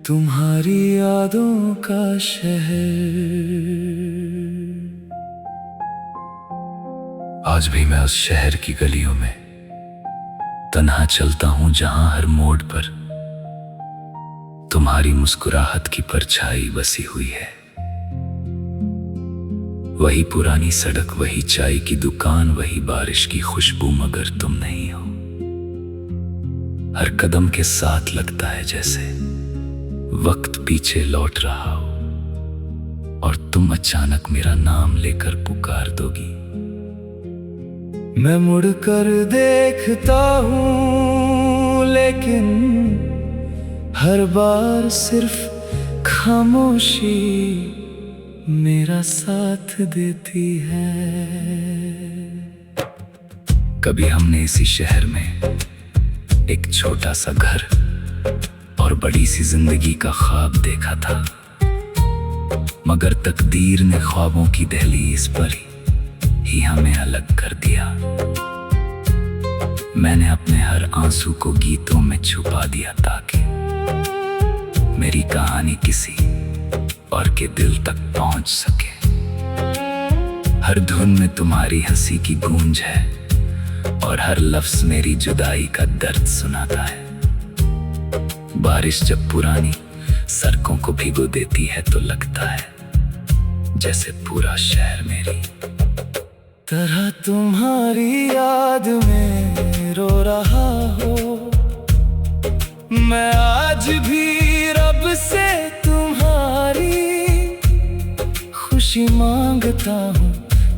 तुम्हारी यादों का शहर। आज भी मैं उस शहर की गलियों में तन्हा चलता हूं, जहां हर मोड़ पर तुम्हारी मुस्कुराहट की परछाई बसी हुई है। वही पुरानी सड़क, वही चाय की दुकान, वही बारिश की खुशबू, मगर तुम नहीं हो। हर कदम के साथ लगता है जैसे वक्त पीछे लौट रहा हो, और तुम अचानक मेरा नाम लेकर पुकार दोगी। मैं मुड़कर देखता हूं, लेकिन हर बार सिर्फ खामोशी मेरा साथ देती है। कभी हमने इसी शहर में एक छोटा सा घर और बड़ी सी जिंदगी का ख्वाब देखा था, मगर तकदीर ने ख्वाबों की दहलीज पर ही हमें अलग कर दिया। मैंने अपने हर आंसू को गीतों में छुपा दिया, ताकि मेरी कहानी किसी और के दिल तक पहुंच सके। हर धुन में तुम्हारी हंसी की गूंज है, और हर लफ्ज मेरी जुदाई का दर्द सुनाता है। बारिश जब पुरानी सड़कों को भिगो देती है, तो लगता है जैसे पूरा शहर मेरी तरह तुम्हारी याद में रो रहा हो। मैं आज भी रब से तुम्हारी खुशी मांगता हूँ,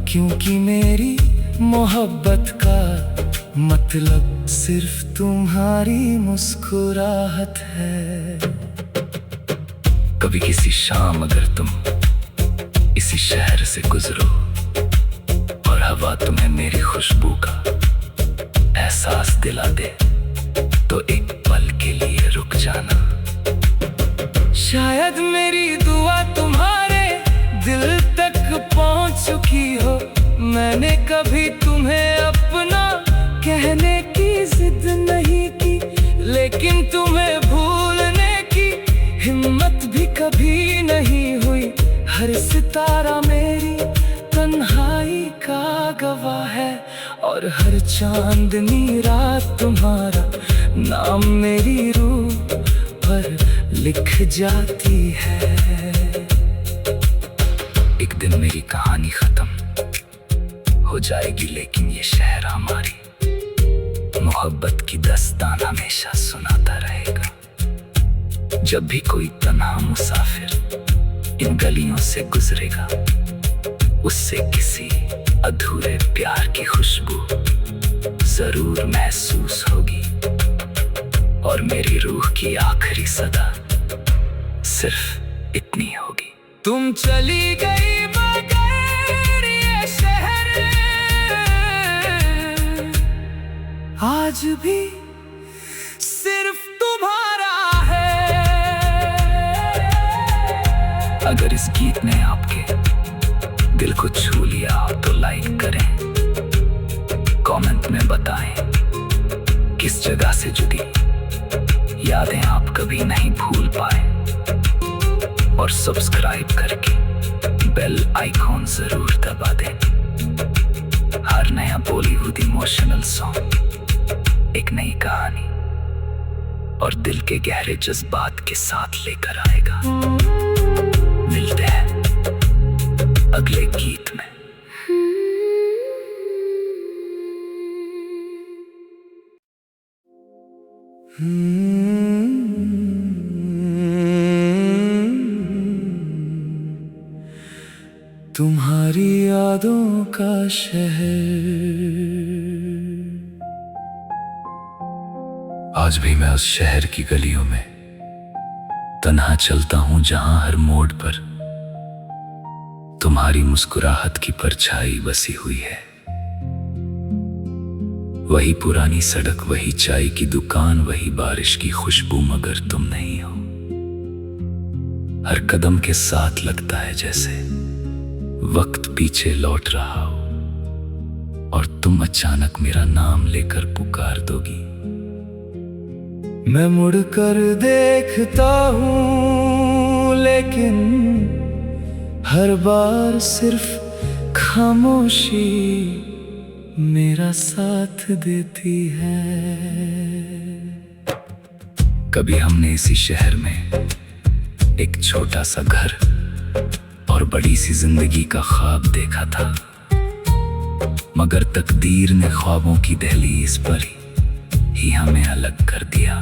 क्योंकि मेरी मोहब्बत का मतलब सिर्फ तुम्हारी मुस्कुराहट है। कभी किसी शाम अगर तुम इसी शहर से गुजरो और हवा तुम्हें मेरी खुशबू का एहसास दिला दे, तो एक पल के लिए रुक जाना। शायद मेरी दुआ तुम्हारे दिल तक पहुंच चुकी हो। मैंने कभी तुम्हें अपना कहने की जिद नहीं की, लेकिन तुम्हें भूलने की हिम्मत भी कभी नहीं हुई। हर सितारा मेरी तन्हाई का गवाह है, और हर चांदनी रात तुम्हारा नाम मेरी रूह पर लिख जाती है। एक दिन मेरी कहानी खत्म हो जाएगी, लेकिन ये शहर हमारी मोहब्बत की दास्तान हमेशा सुनाता रहेगा। जब भी कोई तन्हा मुसाफिर इन गलियों से गुजरेगा, उससे किसी अधूरे प्यार की खुशबू जरूर महसूस होगी, और मेरी रूह की आखिरी सदा सिर्फ इतनी होगी। तुम चली गई मगर ये शहर आज भी सिर्फ तुम्हारा है। अगर इस गीत ने आपके दिल को छू लिया हो, तो लाइक करें, कमेंट में बताएं किस जगह से जुड़ी यादें आप कभी नहीं भूल पाए, और सब्सक्राइब करके बेल आइकॉन जरूर दबा दें। हर नया बॉलीवुड इमोशनल सॉन्ग एक नई कहानी और दिल के गहरे जज्बात के साथ लेकर आएगा। मिलते हैं अगले गीत में। तुम्हारी यादों का शहर। आज भी मैं उस शहर की गलियों में तन्हा चलता हूं, जहां हर मोड़ पर तुम्हारी मुस्कुराहट की परछाई बसी हुई है। वही पुरानी सड़क, वही चाय की दुकान, वही बारिश की खुशबू, मगर तुम नहीं हो। हर कदम के साथ लगता है जैसे वक्त पीछे लौट रहा हो, और तुम अचानक मेरा नाम लेकर पुकार दोगी। मैं मुड़कर देखता हूँ लेकिन हर बार सिर्फ खामोशी मेरा साथ देती है। कभी हमने इसी शहर में एक छोटा सा घर और बड़ी सी जिंदगी का ख्वाब देखा था, मगर तकदीर ने ख्वाबों की दहलीज पर ही हमें अलग कर दिया।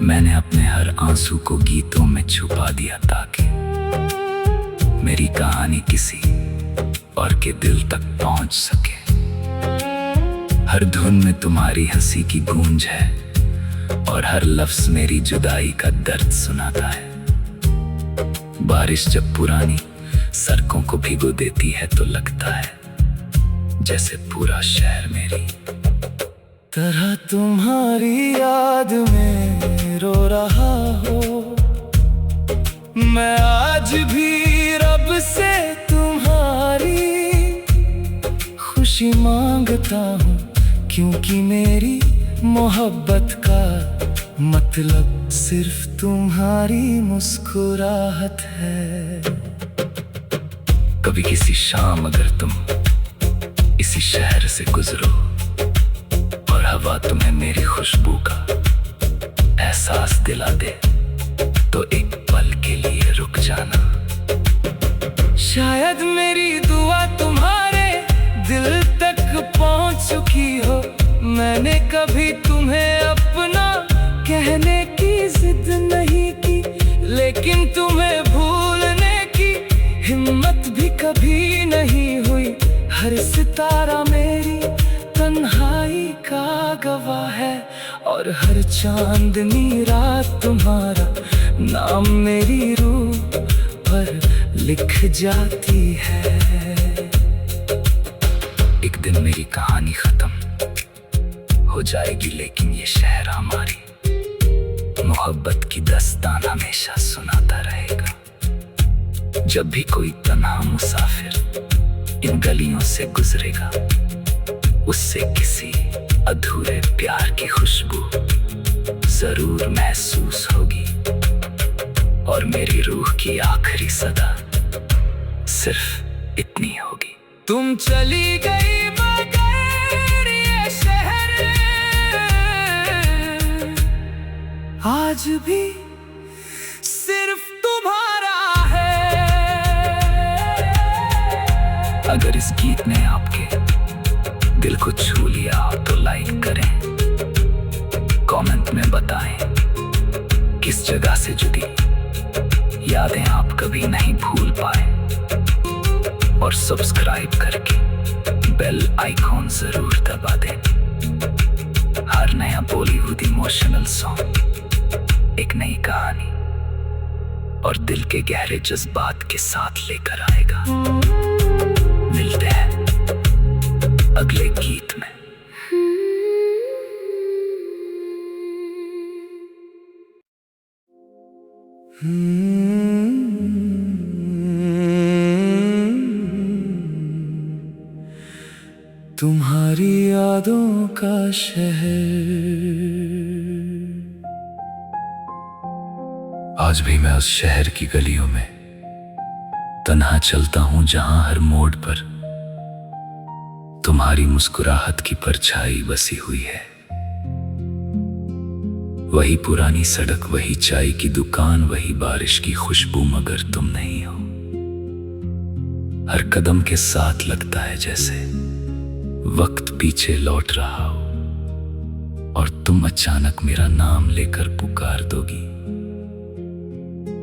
मैंने अपने हर आंसू को गीतों में छुपा दिया ताकि मेरी कहानी किसी और के दिल तक पहुंच सके। हर धुन में तुम्हारी हंसी की गूंज है और हर लफ्ज मेरी जुदाई का दर्द सुनाता है। बारिश जब पुरानी सड़कों को भिगो देती है तो लगता है जैसे पूरा शहर मेरी तरह तुम्हारी याद में रो रहा हो। मैं आज भी रब से तुम्हारी खुशी मांगता हूँ, क्योंकि मेरी मोहब्बत का मतलब सिर्फ तुम्हारी मुस्कुराहट है। कभी किसी शाम अगर तुम इसी शहर से गुजरो और हवा तुम्हें मेरी खुशबू का एहसास दिला दे तो एक पल के लिए रुक जाना। शायद मेरी दुआ तुम्हारे दिल तक पहुंच चुकी हो। मैंने कभी तुम्हें अपना कहने की जिद नहीं की, लेकिन तुम्हें भूलने की हिम्मत भी कभी नहीं हुई। हर सितारा मेरी तन्हाई का गवाह है और हर चांदनी रात तुम्हारा नाम मेरी रूह पर लिख जाती है। एक दिन मेरी कहानी खत्म हो जाएगी, लेकिन ये शहर हमारी मोहब्बत की दास्तान हमेशा सुनाता रहेगा। जब भी कोई तन्हा मुसाफिर इन गलियों से गुजरेगा, उससे किसी अधूरे प्यार की खुशबू जरूर महसूस होगी और मेरी रूह की आखिरी सदा सिर्फ इतनी होगी। तुम चली गई मगर ये शहर आज भी सिर्फ तुम्हारा है। अगर इस गीत ने आपके दिल को छू लिया तो लाइक करें, कमेंट में बताएं किस जगह से जुड़ी यादें आप कभी नहीं भूल पाए, और सब्सक्राइब करके बेल आइकॉन जरूर दबा दें। हर नया बॉलीवुड इमोशनल सॉन्ग एक नई कहानी और दिल के गहरे जज्बात के साथ लेकर आएगा। मिलते हैं अगले गीत में। तुम्हारी यादों का शहर। आज भी मैं उस शहर की गलियों में तन्हा चलता हूं, जहां हर मोड़ पर तुम्हारी मुस्कुराहट की परछाई बसी हुई है। वही पुरानी सड़क, वही चाय की दुकान, वही बारिश की खुशबू, मगर तुम नहीं हो। हर कदम के साथ लगता है जैसे वक्त पीछे लौट रहा हो और तुम अचानक मेरा नाम लेकर पुकार दोगी।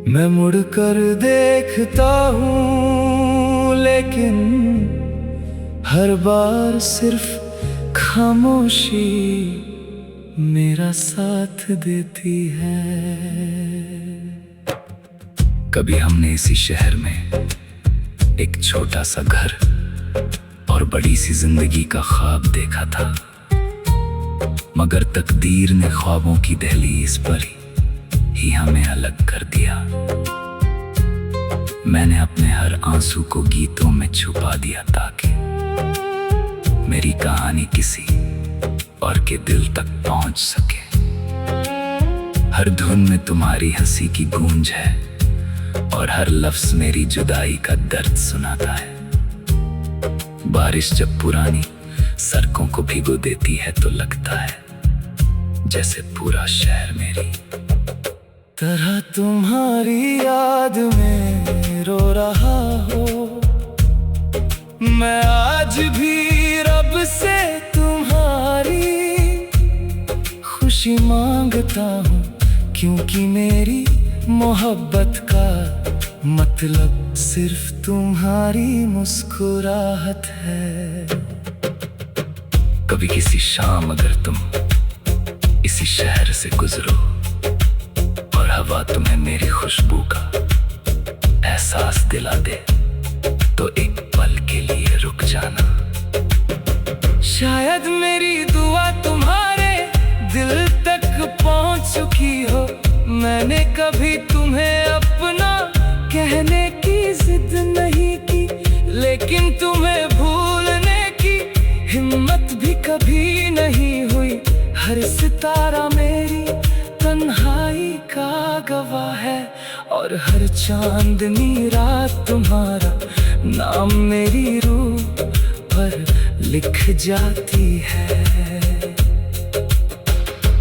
मैं मुड़कर देखता हूँ लेकिन हर बार सिर्फ खामोशी मेरा साथ देती है। कभी हमने इसी शहर में एक छोटा सा घर और बड़ी सी जिंदगी का ख्वाब देखा था, मगर तकदीर ने ख्वाबों की दहलीज पर ही हमें अलग कर दिया। मैंने अपने हर आंसू को गीतों में छुपा दिया ताकि मेरी कहानी किसी और के दिल तक पहुंच सके। हर धुन में तुम्हारी हंसी की गूंज है और हर लफ्ज मेरी जुदाई का दर्द सुनाता है। बारिश जब पुरानी सड़कों को भिगो देती है तो लगता है जैसे पूरा शहर मेरी तरह तुम्हारी याद में रो रहा हो। मैं आज भी रब से तुम्हारी खुशी मांगता हूँ, क्योंकि मेरी मोहब्बत का मतलब सिर्फ तुम्हारी मुस्कुराहट है। कभी किसी शाम अगर तुम इसी शहर से गुजरो और हवा तुम्हें मेरी खुशबू का एहसास दिला दे तो एक पल के लिए रुक जाना। शायद मेरी दुआ तुम्हारे दिल तक पहुंच चुकी हो। मैंने कभी तुम्हें अपना कहने की जिद नहीं की, लेकिन तुम्हें भूलने की हिम्मत भी कभी नहीं हुई। हर सितारा मेरी तन्हाई का गवाह है और हर चांदनी रात तुम्हारा नाम मेरी रूह पर लिख जाती है।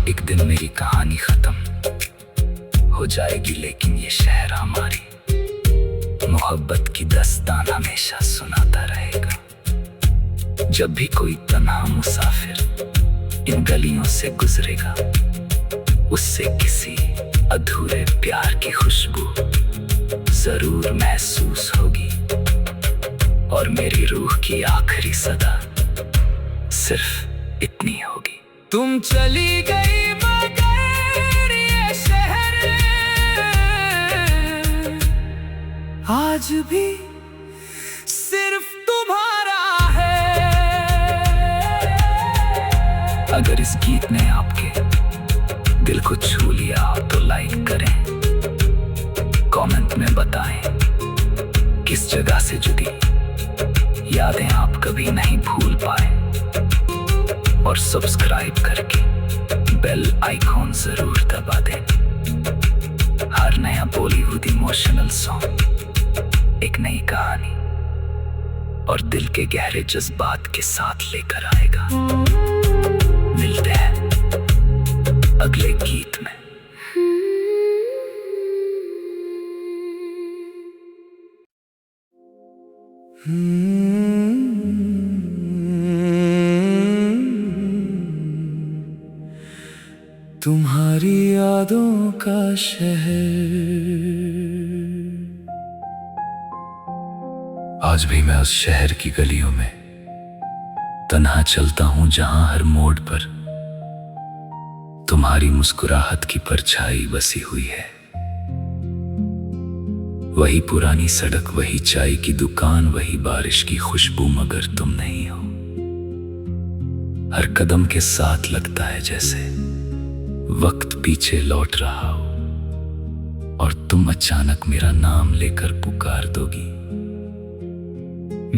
एक दिन मेरी कहानी खत्म हो जाएगी, लेकिन ये शहर हमारी मोहब्बत की दास्तान हमेशा सुनाता रहेगा। जब भी कोई तन्हा मुसाफिर इन गलियों से गुजरेगा, उससे किसी अधूरे प्यार की खुशबू जरूर महसूस होगी और मेरी रूह की आखिरी सदा सिर्फ इतनी होगी। तुम चली गई मगर ये शहर आज भी सिर्फ तुम्हारा है। अगर इस गीत ने आपके दिल को छू लिया तो लाइक करें, कमेंट में बताएं किस जगह से जुड़ी यादें आप कभी नहीं भूल पाए, और सब्सक्राइब करके बेल आइकॉन जरूर दबा दें। हर नया बॉलीवुड इमोशनल सॉन्ग एक नई कहानी और दिल के गहरे जज्बात के साथ लेकर आएगा। मिलते हैं अगले गीत में। तुम्हारी यादों का शहर। आज भी मैं उस शहर की गलियों में तन्हा चलता हूं, जहां हर मोड़ पर तुम्हारी मुस्कुराहट की परछाई बसी हुई है। वही पुरानी सड़क, वही चाय की दुकान, वही बारिश की खुशबू, मगर तुम नहीं हो। हर कदम के साथ लगता है जैसे वक्त पीछे लौट रहा हो और तुम अचानक मेरा नाम लेकर पुकार दोगी।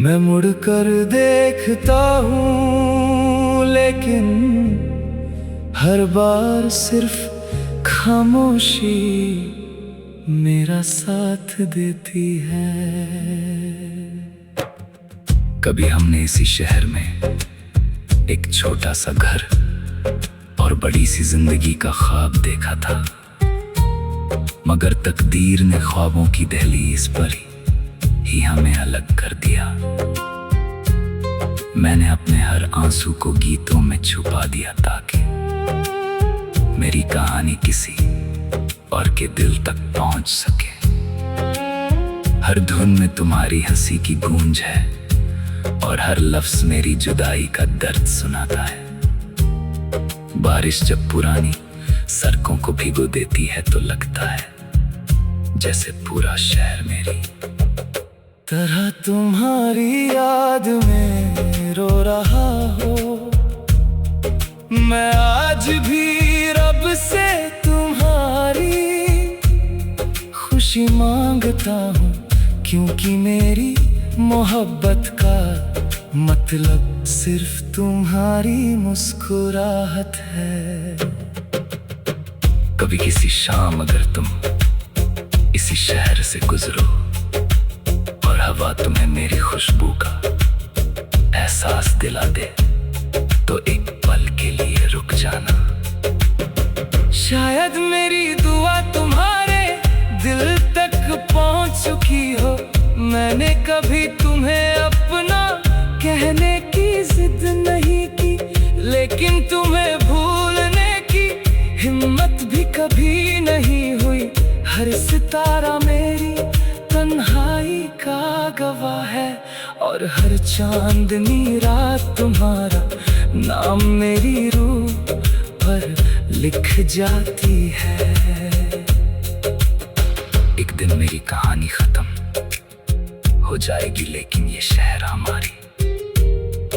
मैं मुड़कर देखता हूँ, लेकिन हर बार सिर्फ खामोशी मेरा साथ देती है। कभी हमने इसी शहर में एक छोटा सा घर और बड़ी सी जिंदगी का ख्वाब देखा था, मगर तकदीर ने ख्वाबों की दहलीज पर ही हमें अलग कर दिया। मैंने अपने हर आंसू को गीतों में छुपा दिया ताकि मेरी कहानी किसी और के दिल तक पहुंच सके। हर धुन में तुम्हारी हंसी की गूंज है और हर लफ्ज मेरी जुदाई का दर्द सुनाता है। बारिश जब पुरानी सड़कों को भिगो देती है तो लगता है जैसे पूरा शहर मेरी तरह तुम्हारी याद में रो रहा हो। मैं आज भी रब से तुम्हारी खुशी मांगता हूँ, क्योंकि मेरी मोहब्बत का मतलब सिर्फ तुम्हारी मुस्कुराहट है। कभी किसी शाम अगर तुम इसी शहर से गुजरो और हवा तुम्हें मेरी खुशबू का एहसास दिला दे, तो एक पल के लिए रुक जाना। शायद मेरी दुआ तुम्हारे दिल तक पहुंच चुकी हो। मैंने कभी तुम्हें अपना कहने की जिद नहीं की, लेकिन तुम्हें भूलने की हिम्मत भी कभी नहीं हुई। हर सितारा मेरी तन्हाई का गवाह है, और हर चांदनी रात तुम्हारा नाम मेरी रूह पर लिख जाती है। एक दिन मेरी कहानी खत्म हो जाएगी, लेकिन ये शहर हमारी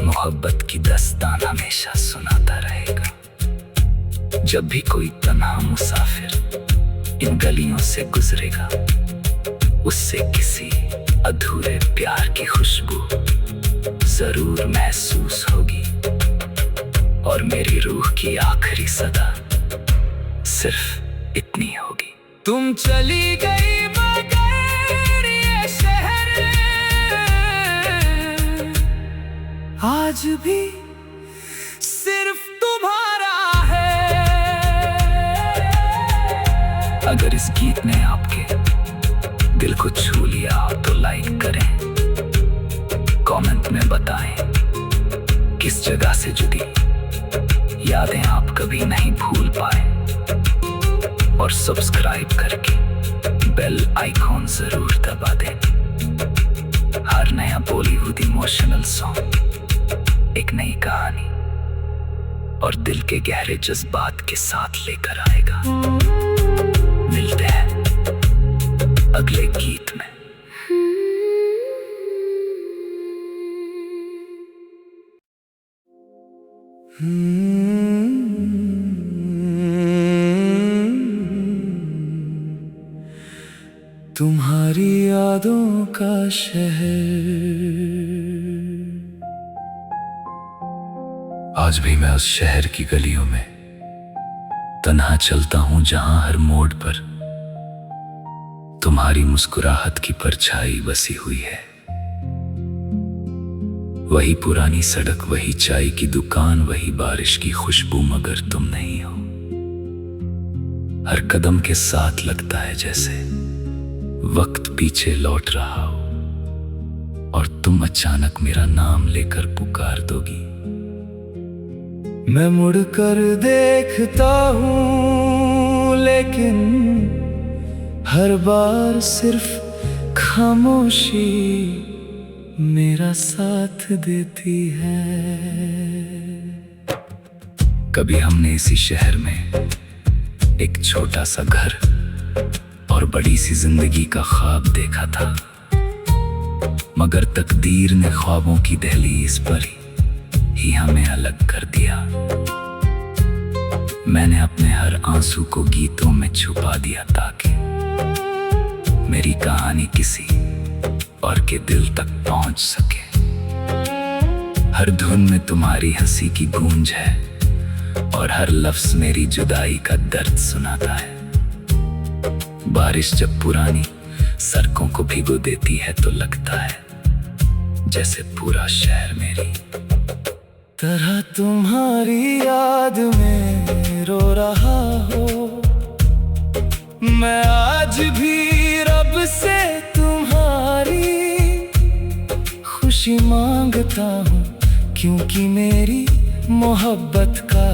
मोहब्बत की दास्तान हमेशा सुनाता रहेगा। जब भी कोई तन्हा मुसाफिर इन गलियों से गुजरेगा, उससे किसी अधूरे प्यार की खुशबू जरूर महसूस होगी, और मेरी रूह की आखिरी सदा सिर्फ इतनी होगी। तुम चली गई मगर ये शहर आज भी सिर्फ तुम्हारा है। अगर इस गीत ने आपके दिल को छू लिया तो लाइक करें, कमेंट में बताएं किस जगह से जुड़ी यादें आप कभी नहीं भूल पाए, और सब्सक्राइब करके बेल आइकॉन जरूर दबा दें। हर नया बॉलीवुड इमोशनल सॉन्ग एक नई कहानी और दिल के गहरे जज्बात के साथ लेकर आएगा। मिलते हैं अगले गीत में। तुम्हारी यादों का शहर। आज भी मैं उस शहर की गलियों में तन्हा चलता हूं, जहां हर मोड़ पर तुम्हारी मुस्कुराहट की परछाई बसी हुई है। वही पुरानी सड़क, वही चाय की दुकान, वही बारिश की खुशबू, मगर तुम नहीं हो। हर कदम के साथ लगता है जैसे वक्त पीछे लौट रहा हो, और तुम अचानक मेरा नाम लेकर पुकार दोगी। मैं मुड़कर देखता हूँ, लेकिन हर बार सिर्फ खामोशी मेरा साथ देती है। कभी हमने इसी शहर में एक छोटा सा घर और बड़ी सी जिंदगी का ख्वाब देखा था, मगर तकदीर ने ख्वाबों की दहलीज पर ही हमें अलग कर दिया। मैंने अपने हर आंसू को गीतों में छुपा दिया, ताकि मेरी कहानी किसी और के दिल तक पहुंच सके। हर धुन में तुम्हारी हंसी की गूंज है, और हर लफ्ज मेरी जुदाई का दर्द सुनाता है। बारिश जब पुरानी सड़कों को भिगो देती है, तो लगता है जैसे पूरा शहर मेरी तरह तुम्हारी याद में रो रहा हो। मैं आज भी रब से तुम्हारी खुशी मांगता हूँ, क्योंकि मेरी मोहब्बत का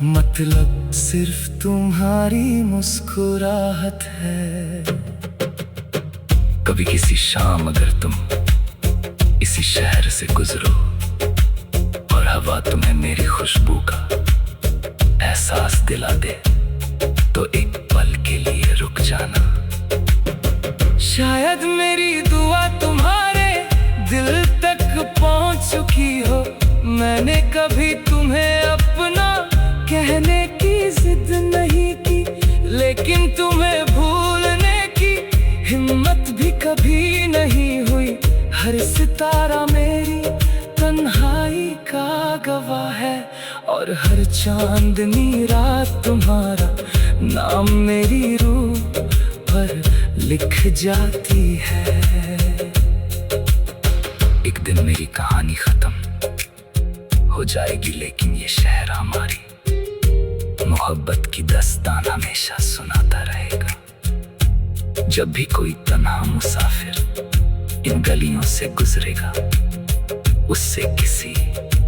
मतलब सिर्फ तुम्हारी मुस्कुराहट है। कभी किसी शाम अगर तुम इसी शहर से गुजरो और हवा तुम्हें मेरी खुशबू का एहसास दिला दे, तो एक पल के लिए रुक जाना। शायद मेरी दुआ तुम्हारे दिल तक पहुंच चुकी हो। मैंने कभी तुम्हें अपना कहने की जिद नहीं की, लेकिन तुम्हें भूलने की हिम्मत भी कभी नहीं हुई। हर सितारा मेरी और हर चांदनी रात तुम्हारा नाम मेरी रूह पर लिख जाती है। एक दिन मेरी कहानी खत्म हो जाएगी, लेकिन ये शहर हमारी मोहब्बत की दास्तान हमेशा सुनाता रहेगा। जब भी कोई तन्हा मुसाफिर इन गलियों से गुजरेगा, उससे किसी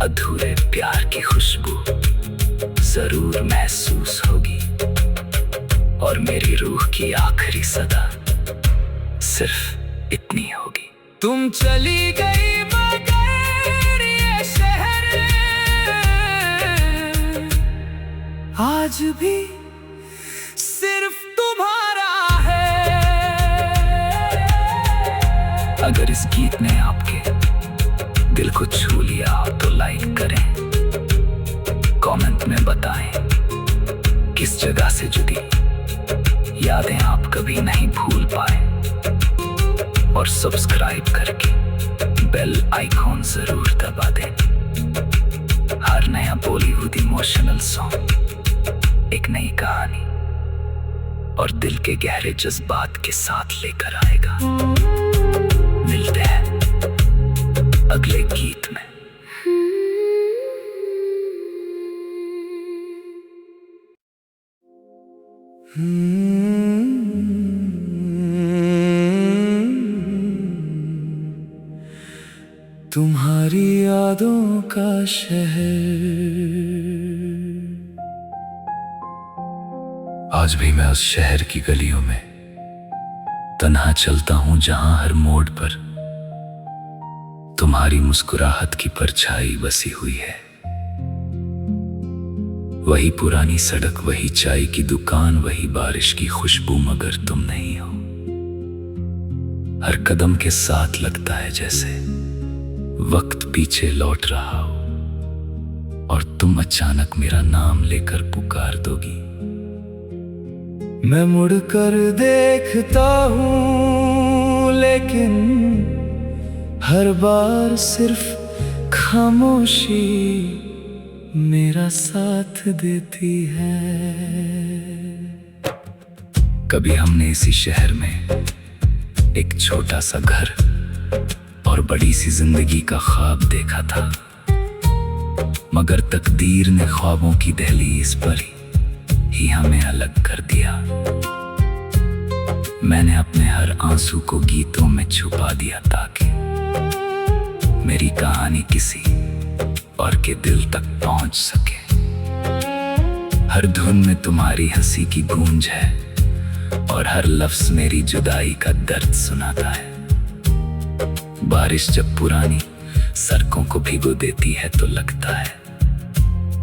अधूरे प्यार की खुशबू जरूर महसूस होगी। और मेरी रूह की आखिरी सदा सिर्फ इतनी होगी। तुम चली गई मगर ये शहर आज भी सिर्फ तुम्हारा है। अगर इस गीत ने आपके दिल को छू लिया तो लाइक करें, कमेंट में बताएं किस जगह से जुड़ी यादें आप कभी नहीं भूल पाए। और सब्सक्राइब करके बेल आइकॉन जरूर दबा दें। हर नया बॉलीवुड इमोशनल सॉन्ग एक नई कहानी और दिल के गहरे जज्बात के साथ लेकर आएगा। मिलते हैं अगले गीत में। तुम्हारी यादों का शहर। आज भी मैं उस शहर की गलियों में तन्हा चलता हूं, जहां हर मोड़ पर तुम्हारी मुस्कुराहट की परछाई बसी हुई है। वही पुरानी सड़क, वही चाय की दुकान, वही बारिश की खुशबू, मगर तुम नहीं हो। हर कदम के साथ लगता है जैसे वक्त पीछे लौट रहा हो और तुम अचानक मेरा नाम लेकर पुकार दोगी। मैं मुड़कर देखता हूँ, लेकिन हर बार सिर्फ खामोशी मेरा साथ देती है। कभी हमने इसी शहर में एक छोटा सा घर और बड़ी सी जिंदगी का ख्वाब देखा था, मगर तकदीर ने ख्वाबों की दहलीज पर ही हमें अलग कर दिया। मैंने अपने हर आंसू को गीतों में छुपा दिया ताकि मेरी कहानी किसी और के दिल तक पहुंच सके। हर धुन में तुम्हारी हंसी की गूंज है और हर लफ्ज मेरी जुदाई का दर्द सुनाता है। बारिश जब पुरानी सड़कों को भिगो देती है तो लगता है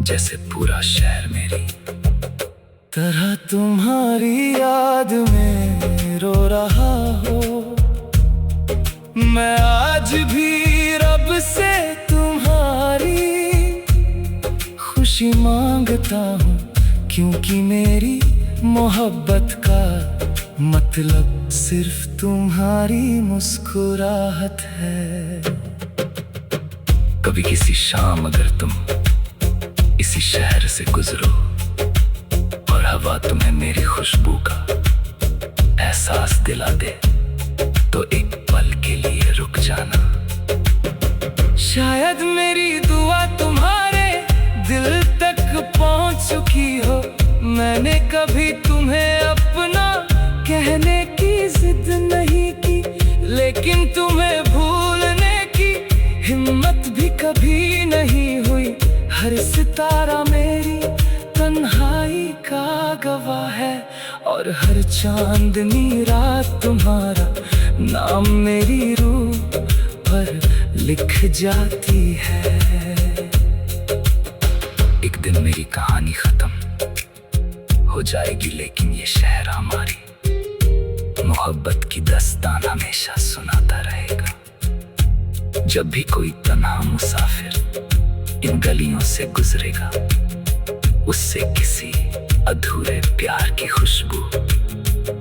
जैसे पूरा शहर मेरी तरह तुम्हारी याद में रो रहा हो। मैं आज भी रब से तुम्हारी खुशी मांगता हूँ, क्योंकि मेरी मोहब्बत का मतलब सिर्फ तुम्हारी मुस्कुराहट है। कभी किसी शाम अगर तुम इसी शहर से गुजरो और हवा तुम्हें मेरी खुशबू का एहसास दिला दे, तो एक पल के लिए रुक जाना। शायद मेरी दुआ तुम्हारे दिल तक पहुंच चुकी हो। मैंने कभी तुम्हें अपना कहने की जिद नहीं की, लेकिन तुम्हें भूलने की हिम्मत भी कभी नहीं हुई। हर सितारा मेरी तन्हाई का गवाह है और हर चांदनी रात तुम्हारा नाम मेरी रूह पर लिख जाती है। एक दिन मेरी कहानी खत्म हो जाएगी, लेकिन ये शहर हमारी मोहब्बत की दास्तान हमेशा सुनाता रहेगा। जब भी कोई तन्हा मुसाफिर इन गलियों से गुजरेगा, उससे किसी अधूरे प्यार की खुशबू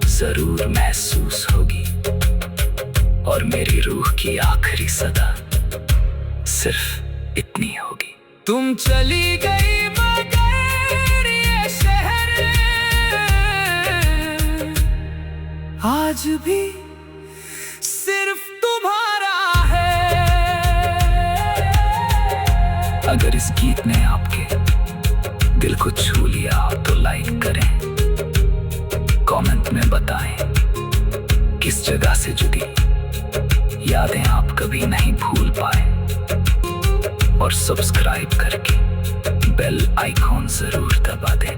जरूर महसूस होगी। और मेरी रूह की आखिरी सदा सिर्फ इतनी होगी। तुम चली गई आज भी सिर्फ तुम्हारा है। अगर इस गीत ने आपके दिल को छू लिया तो लाइक करें, कमेंट में बताएं किस जगह से जुड़ी यादें आप कभी नहीं भूल पाए, और सब्सक्राइब करके बेल आइकॉन जरूर दबा दें।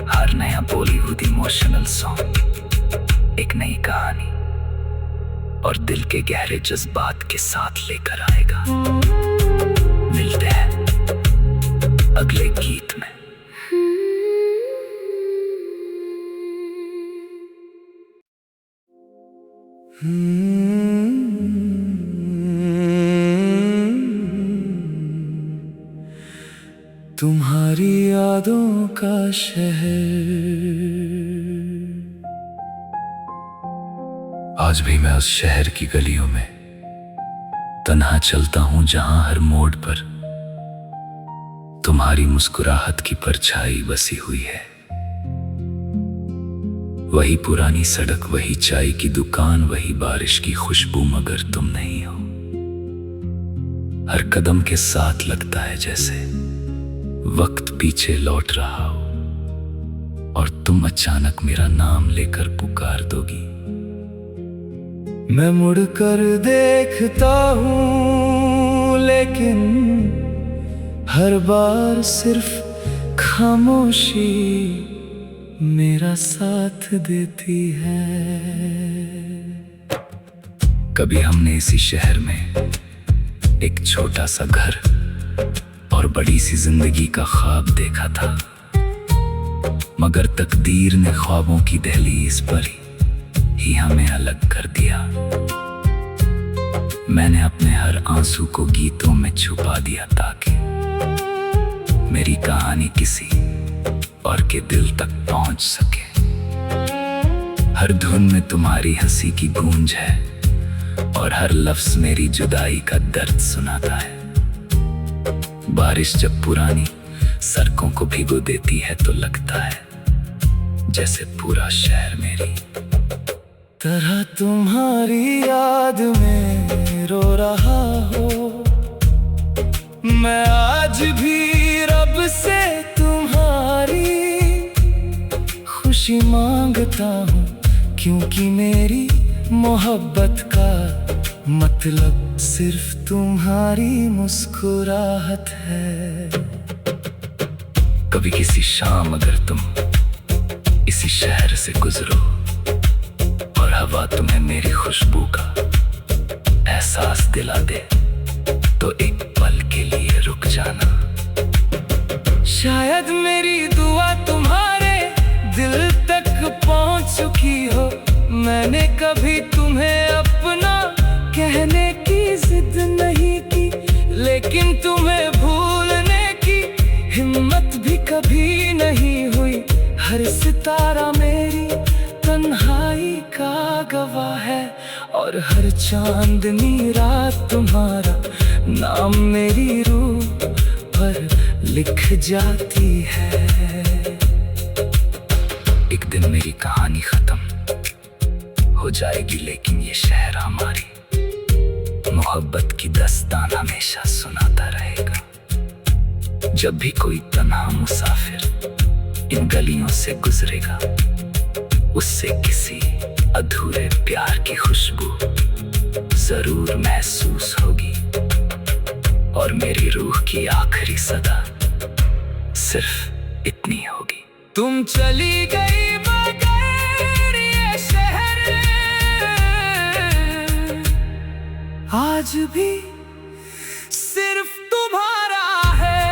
हर नया बॉलीवुड इमोशनल सॉन्ग एक नई कहानी और दिल के गहरे जज्बात के साथ लेकर आएगा। मिलते हैं अगले गीत में। तुम्हारी यादों का शहर। आज भी मैं उस शहर की गलियों में तन्हा चलता हूं, जहां हर मोड़ पर तुम्हारी मुस्कुराहट की परछाई बसी हुई है। वही पुरानी सड़क, वही चाय की दुकान, वही बारिश की खुशबू, मगर तुम नहीं हो। हर कदम के साथ लगता है जैसे वक्त पीछे लौट रहा हो, और तुम अचानक मेरा नाम लेकर पुकार दोगी। मैं मुड़कर देखता हूँ, लेकिन हर बार सिर्फ खामोशी मेरा साथ देती है। कभी हमने इसी शहर में एक छोटा सा घर और बड़ी सी जिंदगी का ख्वाब देखा था, मगर तकदीर ने ख्वाबों की दहलीज पर ही हमें अलग कर दिया। मैंने अपने हर आंसू को गीतों में छुपा दिया, ताकि मेरी कहानी किसी और के दिल तक पहुंच सके। हर धुन में तुम्हारी हंसी की गूंज है, और हर लफ्ज मेरी जुदाई का दर्द सुनाता है। बारिश जब पुरानी सड़कों को भिगो देती है तो लगता है जैसे पूरा शहर मेरी तरह तुम्हारी याद में रो रहा हो। मैं आज भी रब से तुम्हारी खुशी मांगता हूँ, क्योंकि मेरी मोहब्बत का मतलब सिर्फ तुम्हारी मुस्कुराहट है। कभी किसी शाम अगर तुम इसी शहर से गुजरो और हवा तुम्हें मेरी खुशबू का एहसास दिला दे, तो एक पल के लिए रुक जाना। शायद मेरी दुआ तुम्हारे दिल तक पहुंच चुकी हो। मैंने कभी तुम्हें अपना कहने की जिद नहीं की, लेकिन तुम्हें भूलने की हिम्मत भी कभी नहीं हुई। हर सितारा मेरी तन्हाई का गवाह है, और हर चांदनी रात तुम्हारा नाम मेरी रूह पर लिख जाती है। एक दिन मेरी कहानी खत्म हो जाएगी, लेकिन ये शहर हमारी मोहब्बत की दास्तान हमेशा सुनाता रहेगा। जब भी कोई तन्हा मुसाफिर इन गलियों से गुजरेगा, उससे किसी अधूरे प्यार की खुशबू जरूर महसूस होगी, और मेरी रूह की आखिरी सदा सिर्फ इतनी होगी। तुम चली गई मगर ये शहर आज भी सिर्फ तुम्हारा है।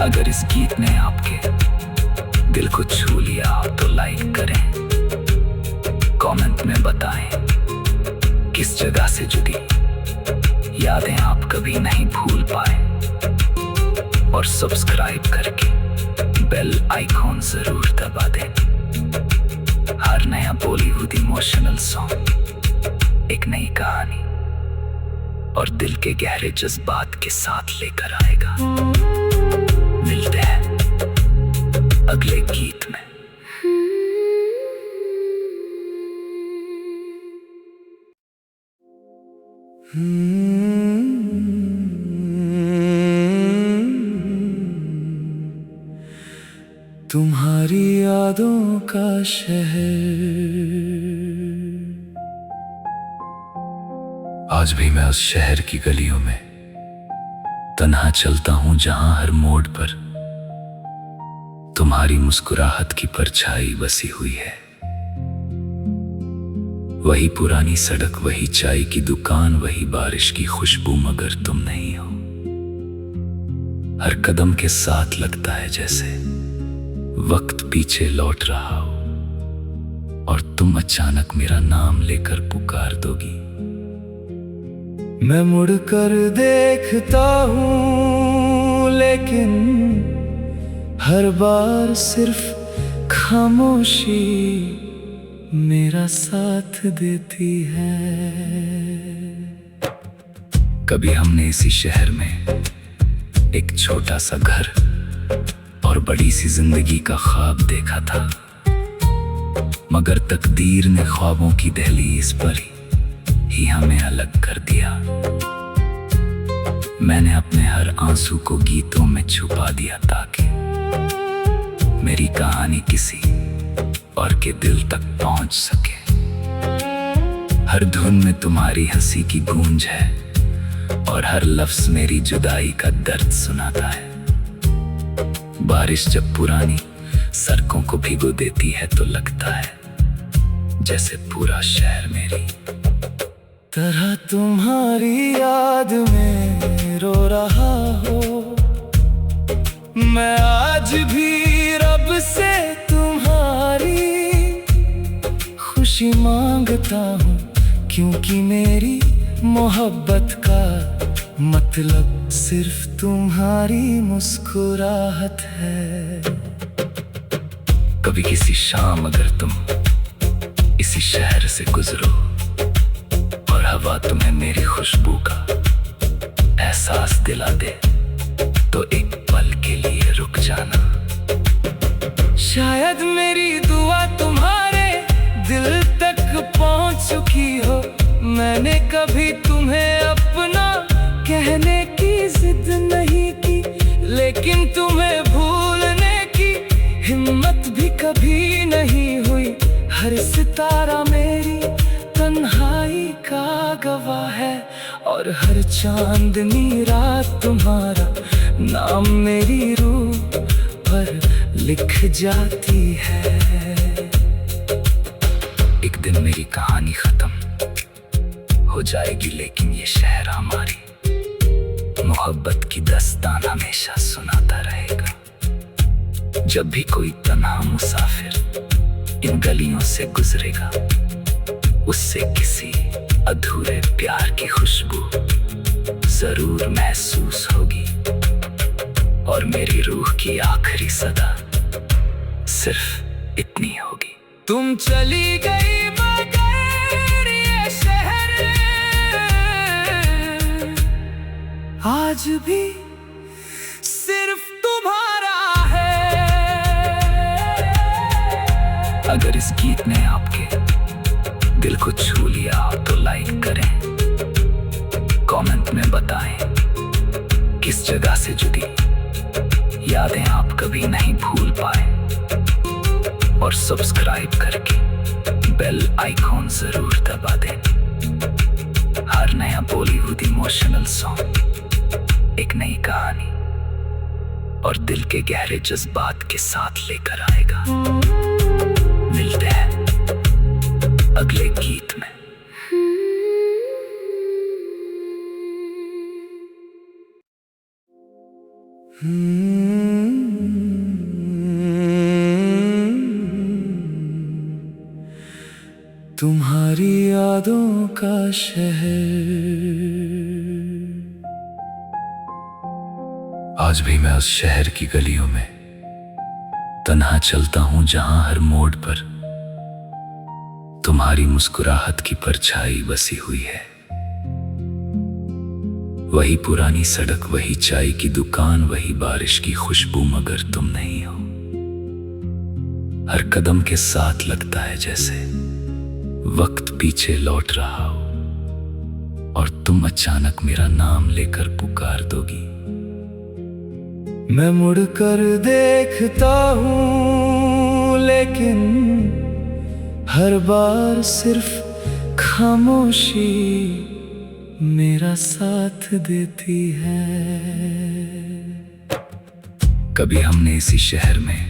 अगर इस गीत ने आपके दिल को छू लिया तो लाइक करें, कमेंट में बताएं किस जगह से जुड़ी यादें आप कभी नहीं भूल पाए, और सब्सक्राइब करके बेल आइकॉन जरूर दबा दें। हर नया बॉलीवुड इमोशनल सॉन्ग एक नई कहानी और दिल के गहरे जज्बात के साथ लेकर आएगा। मिलते हैं अगले गीत में। तुम्हारी यादों का शहर। आज भी मैं उस शहर की गलियों में तन्हा चलता हूं, जहां हर मोड़ पर तुम्हारी मुस्कुराहट की परछाई बसी हुई है। वही पुरानी सड़क, वही चाय की दुकान, वही बारिश की खुशबू, मगर तुम नहीं हो। हर कदम के साथ लगता है जैसे वक्त पीछे लौट रहा हो, और तुम अचानक मेरा नाम लेकर पुकार दोगी। मैं मुड़कर देखता हूँ, लेकिन हर बार सिर्फ खामोशी मेरा साथ देती है। कभी हमने इसी शहर में एक छोटा सा घर और बड़ी सी जिंदगी का ख्वाब देखा था, मगर तकदीर ने ख्वाबों की दहलीज पर ही हमें अलग कर दिया। मैंने अपने हर आंसू को गीतों में छुपा दिया, ताकि मेरी कहानी किसी और के दिल तक पहुंच सके। हर धुन में तुम्हारी हंसी की गूंज है, और हर लफ्ज मेरी जुदाई का दर्द सुनाता है। बारिश जब पुरानी सड़कों को भिगो देती है, तो लगता है जैसे पूरा शहर मेरी तरह तुम्हारी याद में रो रहा हो। मैं आज भी रब से तुम्हारी खुशी मांगता हूँ, क्योंकि मेरी मोहब्बत का मतलब सिर्फ तुम्हारी मुस्कुराहट है। कभी किसी शाम अगर तुम इसी शहर से गुजरो और हवा तुम्हें मेरी खुशबू का एहसास दिला दे, तो एक पल के लिए रुक जाना। शायद मेरी दुआ तुम्हारे दिल तक पहुंच चुकी हो। मैंने कभी तुम्हें अपना कहने की जिद नहीं की, लेकिन तुम्हें भूलने की हिम्मत भी कभी नहीं हुई। हर सितारा मेरी तन्हाई का गवाह है, और हर चांदनी रात तुम्हारा नाम मेरी रूह पर लिख जाती है। एक दिन मेरी कहानी खत्म हो जाएगी, लेकिन ये शहर हमारी मोहब्बत की दास्तान हमेशा सुनाता रहेगा। जब भी कोई तन्हा मुसाफिर इन गलियों से गुजरेगा, उससे किसी अधूरे प्यार की खुशबू जरूर महसूस होगी, और मेरी रूह की आखिरी सदा सिर्फ इतनी होगी। तुम चली गई मगर ये शहर आज भी सिर्फ तुम्हारा है। अगर इस गीत ने आपके दिल को छू लिया तो लाइक करें, कमेंट में बताएं किस जगह से जुड़ी यादें आप कभी नहीं भूल पाए, और सब्सक्राइब करके बेल आइकॉन जरूर दबा दें। हर नया बॉलीवुड इमोशनल सॉन्ग एक नई कहानी और दिल के गहरे जज्बात के साथ लेकर आएगा। मिलते हैं अगले गीत में। तुम्हारी यादों का शहर। आज भी मैं उस शहर की गलियों में तन्हा चलता हूं, जहां हर मोड़ पर तुम्हारी मुस्कुराहट की परछाई बसी हुई है। वही पुरानी सड़क, वही चाय की दुकान, वही बारिश की खुशबू, मगर तुम नहीं हो। हर कदम के साथ लगता है जैसे वक्त पीछे लौट रहा हो, और तुम अचानक मेरा नाम लेकर पुकार दोगी। मैं मुड़कर देखता हूँ लेकिन हर बार सिर्फ खामोशी मेरा साथ देती है। कभी हमने इसी शहर में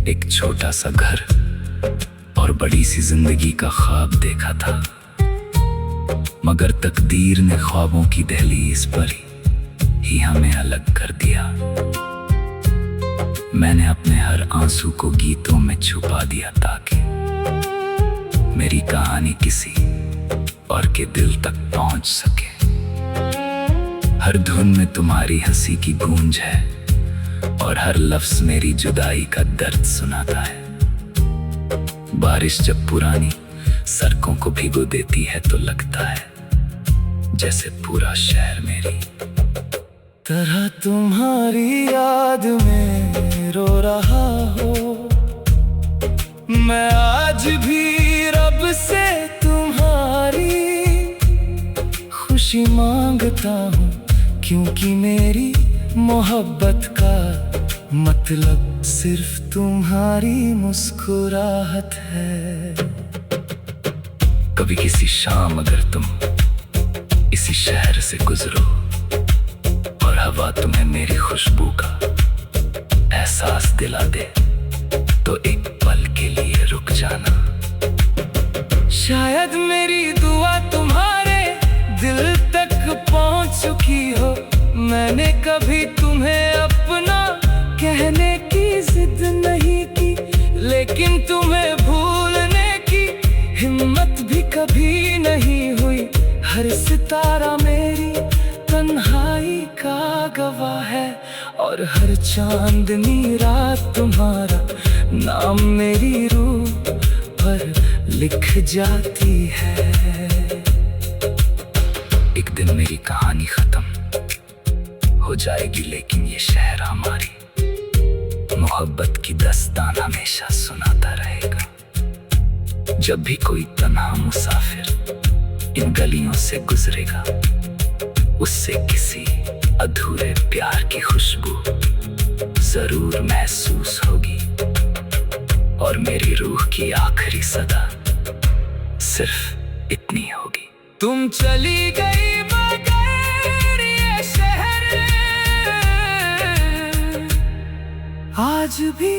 एक छोटा सा घर और बड़ी सी जिंदगी का ख्वाब देखा था, मगर तकदीर ने ख्वाबों की दहलीज पर ही हमें अलग कर दिया। मैंने अपने हर आंसू को गीतों में छुपा दिया ताकि मेरी कहानी किसी और के दिल तक पहुंच सके। हर धुन में तुम्हारी हंसी की गूंज है और हर लफ्ज मेरी जुदाई का दर्द सुनाता है। बारिश जब पुरानी सड़कों को भिगो देती है तो लगता है जैसे पूरा शहर मेरी तरह तुम्हारी याद में रो रहा हो। मैं आज भी रब से तुम्हारी खुशी मांगता हूँ, क्योंकि मेरी मोहब्बत का मतलब सिर्फ तुम्हारी मुस्कुराहट है। कभी किसी शाम अगर तुम इसी शहर से गुजरो और हवा तुम्हें मेरी खुशबू का एहसास दिला दे तो एक पल के लिए रुक जाना। शायद मेरी दुआ तुम्हारे दिल तक पहुंच चुकी हो। मैंने कभी तुम्हें अपना कहने की जिद नहीं की, लेकिन तुम्हें भूलने की हिम्मत भी कभी नहीं हुई। हर सितारा मेरी तन्हाई का गवाह है और हर चांदनी रात तुम्हारा नाम मेरी रूह पर लिख जाती है। एक दिन मेरी कहानी खत्म हो जाएगी, लेकिन ये शहर हमारी मोहब्बत की दास्तान हमेशा सुनाता रहेगा। जब भी कोई तन्हा मुसाफिर इन गलियों से गुजरेगा, उससे किसी अधूरे प्यार की खुशबू जरूर महसूस होगी और मेरी रूह की आखिरी सदा सिर्फ इतनी होगी। तुम चली गई मगर ये शहर आज भी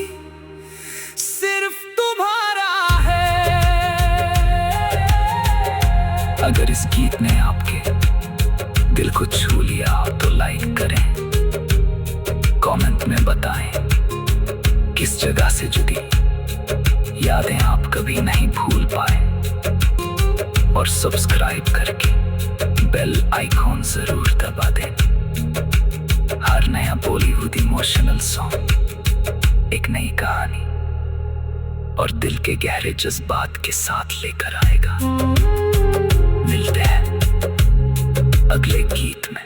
सिर्फ तुम्हारा है। अगर इस गीत ने आपके दिल को छू लिया तो लाइक करें, कमेंट में बताएं किस जगह से जुड़ी यादें आप कभी नहीं भूल पाए, और सब्सक्राइब करके बेल आइकॉन जरूर दबा दें। हर नया बॉलीवुड इमोशनल सॉन्ग एक नई कहानी और दिल के गहरे जज्बात के साथ लेकर आएगा। मिलते हैं अगले गीत में।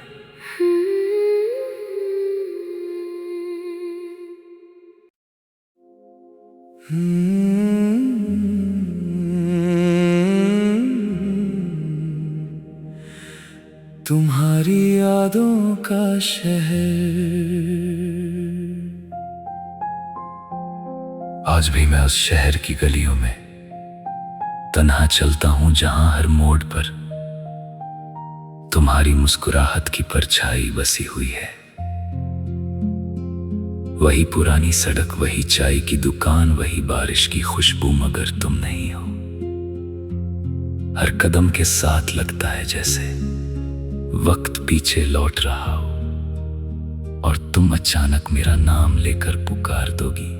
तुम्हारी यादों का शहर। आज भी मैं उस शहर की गलियों में तन्हा चलता हूं, जहां हर मोड़ पर तुम्हारी मुस्कुराहट की परछाई बसी हुई है। वही पुरानी सड़क, वही चाय की दुकान, वही बारिश की खुशबू, मगर तुम नहीं हो। हर कदम के साथ लगता है जैसे वक्त पीछे लौट रहा हो और तुम अचानक मेरा नाम लेकर पुकार दोगी।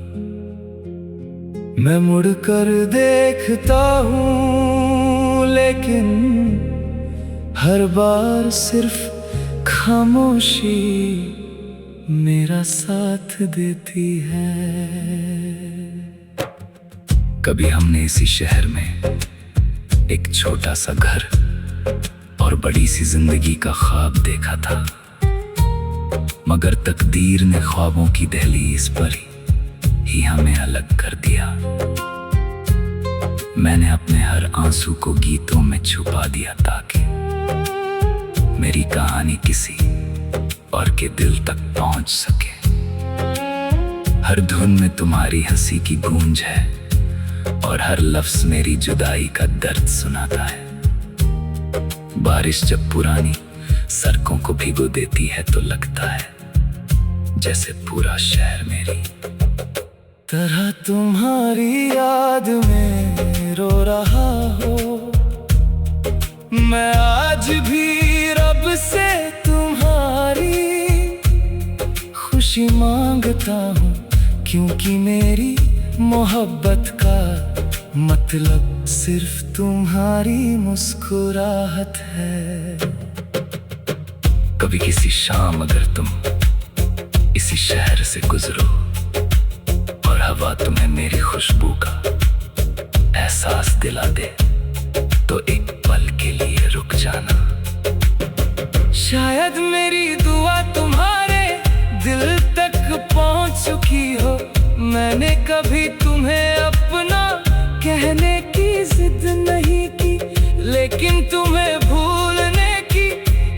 मैं मुड़कर देखता हूँ लेकिन हर बार सिर्फ खामोशी मेरा साथ देती है। कभी हमने इसी शहर में एक छोटा सा घर और बड़ी सी जिंदगी का ख्वाब देखा था, मगर तकदीर ने ख्वाबों की दहलीज पर ही हमें अलग कर दिया। मैंने अपने हर आंसू को गीतों में छुपा दिया ताकि मेरी कहानी किसी और के दिल तक पहुंच सके। हर धुन में तुम्हारी हंसी की गूंज है और हर लफ्ज मेरी जुदाई का दर्द सुनाता है। बारिश जब पुरानी सड़कों को भिगो देती है तो लगता है जैसे पूरा शहर मेरी तरह तुम्हारी याद में रो रहा हो। मैं आज भी रब से तुम्हारी खुशी मांगता हूँ, क्योंकि मेरी मोहब्बत का मतलब सिर्फ तुम्हारी मुस्कुराहट है। कभी किसी शाम अगर तुम इसी शहर से गुजरो और हवा तुम्हें मेरी खुशबू का एहसास दिला दे, तो एक पल के लिए रुक जाना। शायद मेरी दुआ तुम्हारे दिल तक पहुंच चुकी हो। मैंने कभी तुम्हें अपना कहने की जिद नहीं की, लेकिन तुम्हें भूलने की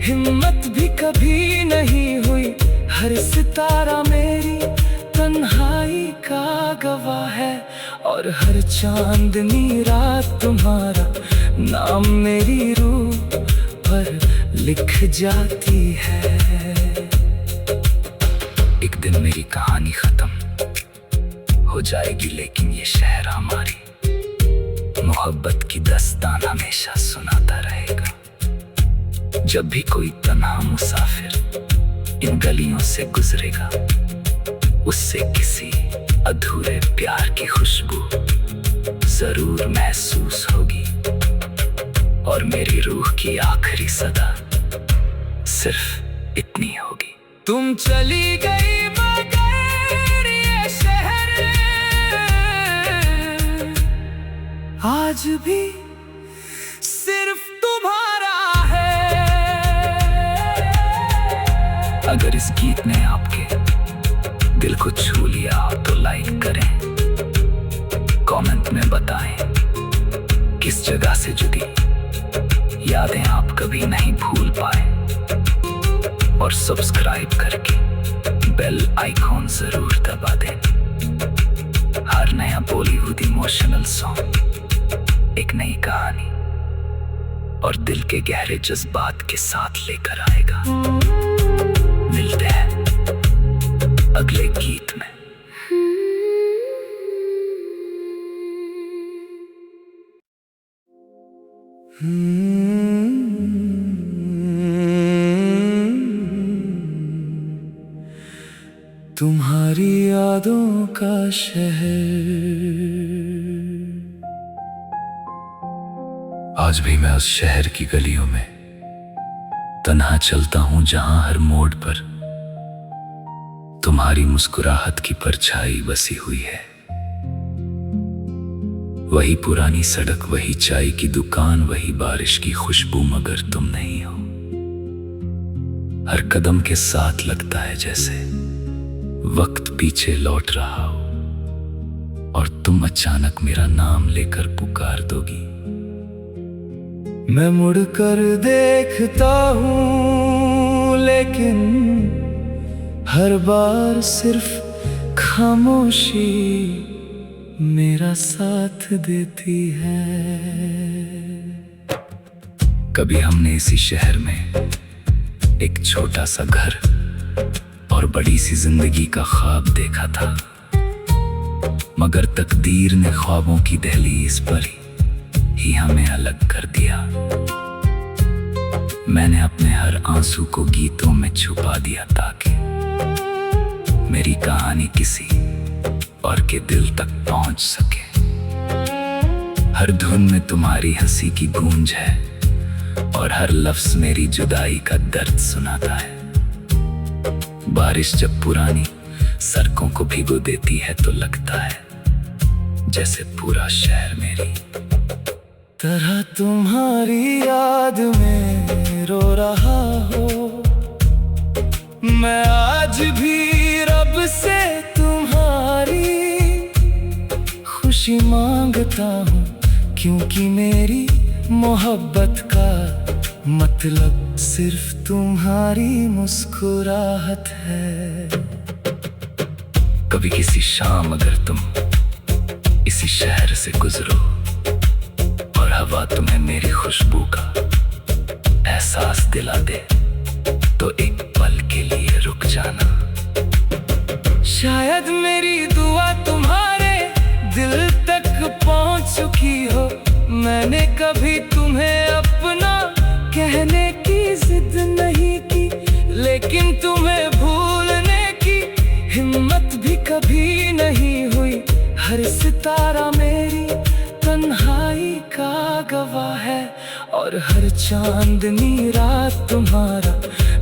हिम्मत भी कभी नहीं हुई। हर सितारा मेरी तन्हाई का गवाह है और हर चांदनी रात तुम्हारा नाम मेरी रूह पर लिख जाती है। एक दिन मेरी कहानी खत्म हो जाएगी, लेकिन ये शहर हमारी मोहब्बत की दास्तान हमेशा सुनाता रहेगा। जब भी कोई तन्हा मुसाफिर इन गलियों से गुजरेगा, उससे किसी अधूरे प्यार की खुशबू जरूर महसूस होगी और मेरी रूह की आखिरी सदा सिर्फ इतनी होगी। तुम चली गई मगर ये शहर आज भी सिर्फ तुम्हारा है। अगर इस गीत ने आपके दिल को छू लिया तो लाइक करें, कमेंट में बताएं किस जगह से जुड़ी यादें आप कभी नहीं भूल पाए, और सब्सक्राइब करके बेल आइकॉन जरूर दबा दें। हर नया बॉलीवुड इमोशनल सॉन्ग एक नई कहानी और दिल के गहरे जज्बात के साथ लेकर आएगा। मिलते हैं अगले गीत में। तुम्हारी यादों का शहर। आज भी मैं उस शहर की गलियों में तन्हा चलता हूं, जहां हर मोड़ पर तुम्हारी मुस्कुराहट की परछाई बसी हुई है। वही पुरानी सड़क, वही चाय की दुकान, वही बारिश की खुशबू, मगर तुम नहीं हो। हर कदम के साथ लगता है जैसे वक्त पीछे लौट रहा हो और तुम अचानक मेरा नाम लेकर पुकार दोगी। मैं मुड़कर देखता हूँ, लेकिन हर बार सिर्फ खामोशी मेरा साथ देती है। कभी हमने इसी शहर में एक छोटा सा घर और बड़ी सी जिंदगी का ख्वाब देखा था, मगर तकदीर ने ख्वाबों की दहलीज पर ही हमें अलग कर दिया। मैंने अपने हर आंसू को गीतों में छुपा दिया ताकि मेरी कहानी किसी और के दिल तक पहुंच सके। हर धुन में तुम्हारी हंसी की गूंज है और हर लफ्ज मेरी जुदाई का दर्द सुनाता है। बारिश जब पुरानी सड़कों को भिगो देती है तो लगता है जैसे पूरा शहर मेरी तरह तुम्हारी याद में रो रहा हो। मैं आज भी रब से तुम्हारी खुशी मांगता हूँ, क्योंकि मेरी मोहब्बत का मतलब सिर्फ तुम्हारी मुस्कुराहट है। कभी किसी शाम अगर तुम इसी शहर से गुजरो और हवा तुम्हें मेरी खुशबू का एहसास दिला दे, तो एक पल के लिए रुक जाना। शायद मेरी दुआ तुम्हारे दिल तक पहुंच चुकी हो। मैंने कभी तुम्हें अपना कहने की जिद नहीं की, लेकिन तुम्हें भूलने की हिम्मत भी कभी नहीं हुई। हर सितारा मेरी तन्हाई का गवाह है, और हर चांदनी रात तुम्हारा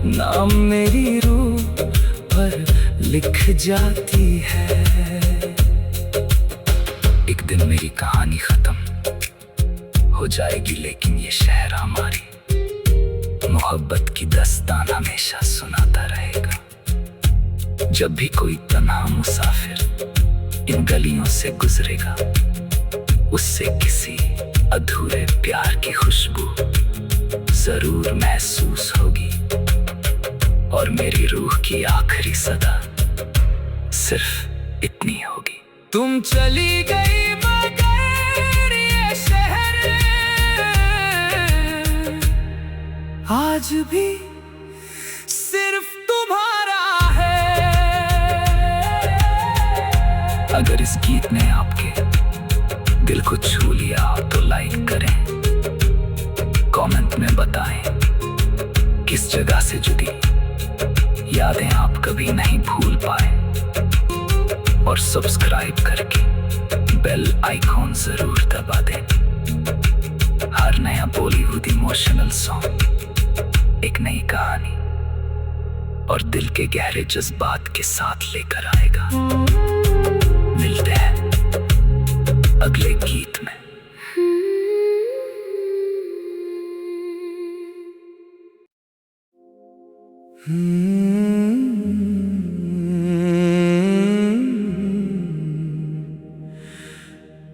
नाम मेरी रूह पर लिख जाती है। एक दिन मेरी कहानी खत्म हो जाएगी, लेकिन ये शहर हमारी मोहब्बत की दास्तान हमेशा सुनाता रहेगा। जब भी कोई तन्हा मुसाफिर इन गलियों से गुजरेगा, उससे किसी अधूरे प्यार की खुशबू जरूर महसूस होगी, और मेरी रूह की आखिरी सदा सिर्फ इतनी होगी। तुम चली गई मगर ये शहर आज भी सिर्फ तुम्हारा है। अगर इस गीत ने आपके दिल को छू लिया तो लाइक करें, कमेंट में बताएं किस जगह से जुड़ी यादें आप कभी नहीं भूल पाए, और सब्सक्राइब करके बेल आइकॉन जरूर दबा दें। हर नया बॉलीवुड इमोशनल सॉन्ग एक नई कहानी और दिल के गहरे जज्बात के साथ लेकर आएगा। मिलते हैं अगले गीत में।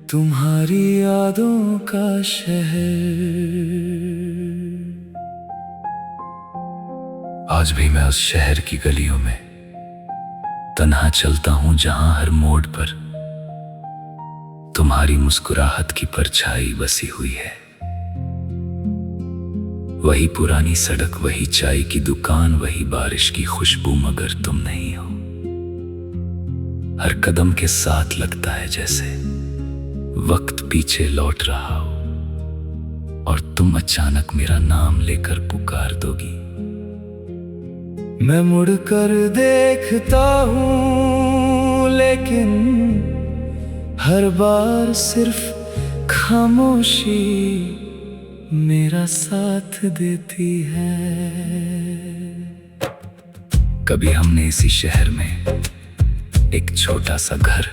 तुम्हारी यादों का शहर। आज भी मैं उस शहर की गलियों में तन्हा चलता हूं, जहां हर मोड़ पर तुम्हारी मुस्कुराहट की परछाई बसी हुई है। वही पुरानी सड़क, वही चाय की दुकान, वही बारिश की खुशबू, मगर तुम नहीं हो। हर कदम के साथ लगता है जैसे वक्त पीछे लौट रहा हो, और तुम अचानक मेरा नाम लेकर पुकार दोगी। मैं मुड़कर देखता हूँ, लेकिन हर बार सिर्फ खामोशी मेरा साथ देती है। कभी हमने इसी शहर में एक छोटा सा घर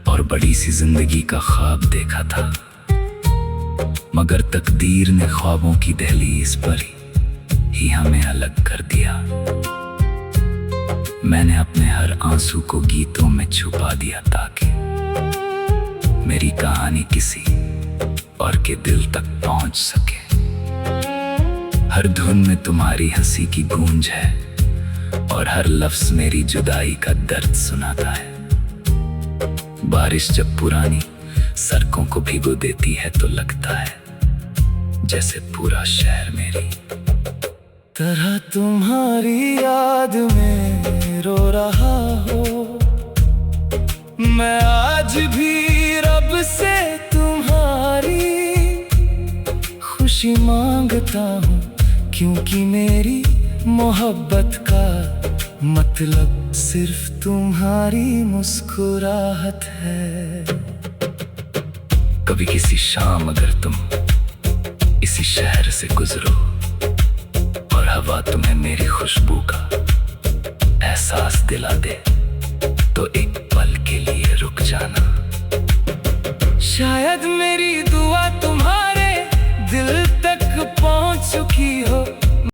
और बड़ी सी जिंदगी का ख्वाब देखा था, मगर तकदीर ने ख्वाबों की दहलीज पर ही हमें अलग कर दिया। मैंने अपने हर आंसू को गीतों में छुपा दिया, ताकि मेरी कहानी किसी और के दिल तक पहुंच सके। हर धुन में तुम्हारी हंसी की गूंज है, और हर लफ्ज मेरी जुदाई का दर्द सुनाता है। बारिश जब पुरानी सड़कों को भिगो देती है, तो लगता है जैसे पूरा शहर मेरी तरह तुम्हारी याद में रो रहा हो। मैं आज भी रब से तुम्हारी खुशी मांगता हूँ, क्योंकि मेरी मोहब्बत का मतलब सिर्फ तुम्हारी मुस्कुराहट है। कभी किसी शाम अगर तुम इसी शहर से गुजरो और हवा तुम्हें मेरी खुशबू का एहसास दिला दे, तो एक पल के लिए रुक जाना। शायद मेरी दुआ तुम्हारे दिल तक पहुंच चुकी हो।